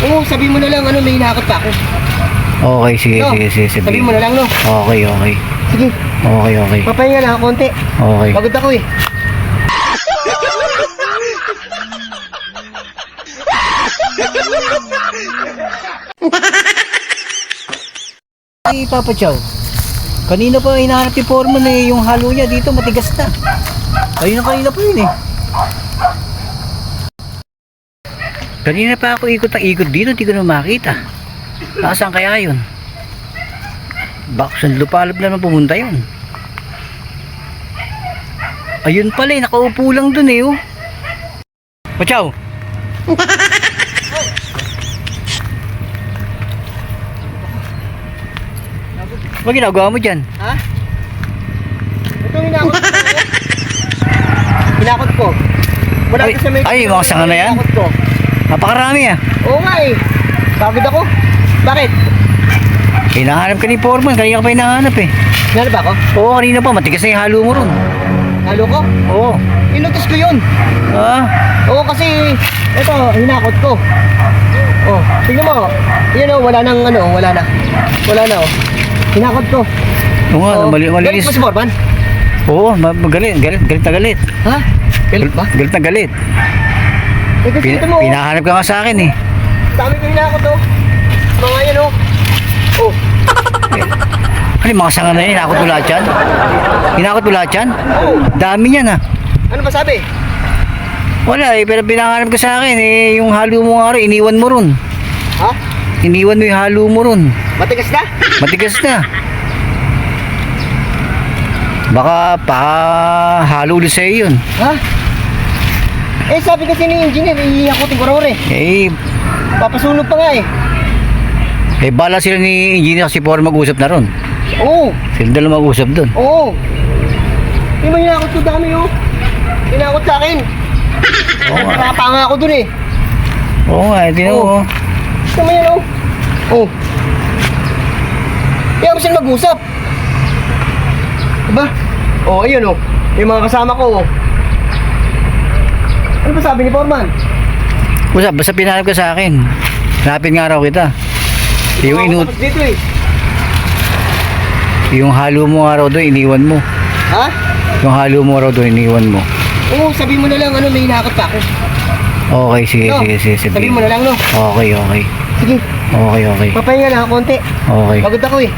Oo, sabihin mo na lang, ano, may hinakot pa ako. Okay, sige, No? sige, sige. Sabihin mo na lang, no? Okay, okay. Sige, Okay, okay. papahinga lang ako konti. Okay. Pagod ako eh. Ay, Papa Chow. Kanina pa hinahanap yung foreman eh, yung halo niya dito matigas na. Kanina pa yun eh. Kanina pa ako ikot ang ikot dito, hindi ko na makita. Nasaan kaya yun? Baka saan lupalop na naman pumunta yun. Ayun pala eh, nakaupo lang dun eh oh. Pachaw! Ano ginagawa mo dyan? Ha? Ito hinakot ko. Hinakot ko. Wala Ay, ka sa may... ay, mga sanga na yan? Hinakot ko. Napakarami ah. Oo nga eh. Pagod ako. Bakit? Hinahanap ka ni foreman, kanina ka pa hinahanap eh. Hinalo ba ako? Oo, kanina pa, matigas na yung halo mo ron. Halo ko? Oo. Inutos ko yun. Ah, Oo kasi, ito, hinakot ko. Oh, tingnan mo. Yan o, wala nang ano, wala na. Wala na oh. Hinakot ko. oo nga, Oo. malinis. Galit mo si Forman? Oo, galit na galit. Ha? Galit ba? Galit na galit. Eh kasi ito mo, Pinahanap ka nga sa akin eh. dami ko hinakot oh. Mga yan oh. Oh, Ano yung mga sanga na yun, hinakot mo lahat yan? Hinakot mo lahat yan? oh. Dami yan ah. Ano ba sabi? Wala eh, pero pinahanap ka sa akin eh, yung halo mo nga rin, iniwan mo ron. Ha? Iniwan mo yung halo mo ron. Matigas na? Matigas na. Baka halo ulit sa'yo yun. Ha? Eh sabi kasi ni engineer, iiyakutin ko raw eh. Eh, Papasunog pa nga eh. bala sila ni engineer kasi for mag-usap na ron. Oo. Sila dala mag-usap dun. Oo. Hindi mo hinakot ko dami oh. Hinakot sa akin. Oo nga. Nakapanga ako dun eh. Oo nga, tinaw Oo. ko. Gusto mo yan oh. Oh. Kaya mo sila mag-usap. Diba? Oh, ayun oh. Yung mga kasama ko oh. Ano ba sabi ni Foreman? Basta pinahanap ka sa akin. Hanapin nga raw kita. Yung Ako tapos dito eh. yung halo mo nga raw doon, iniwan mo. Ha? Yung halo mo raw doon, iniwan mo. Oo, sabihin mo na lang ano, may hinakot pa ako. Okay, sige, No? sige, sige. Sabihin mo na lang no. Okay, okay. Sige, Okay, okay. papahinga lang ako konti. Okay. Pagod ako eh.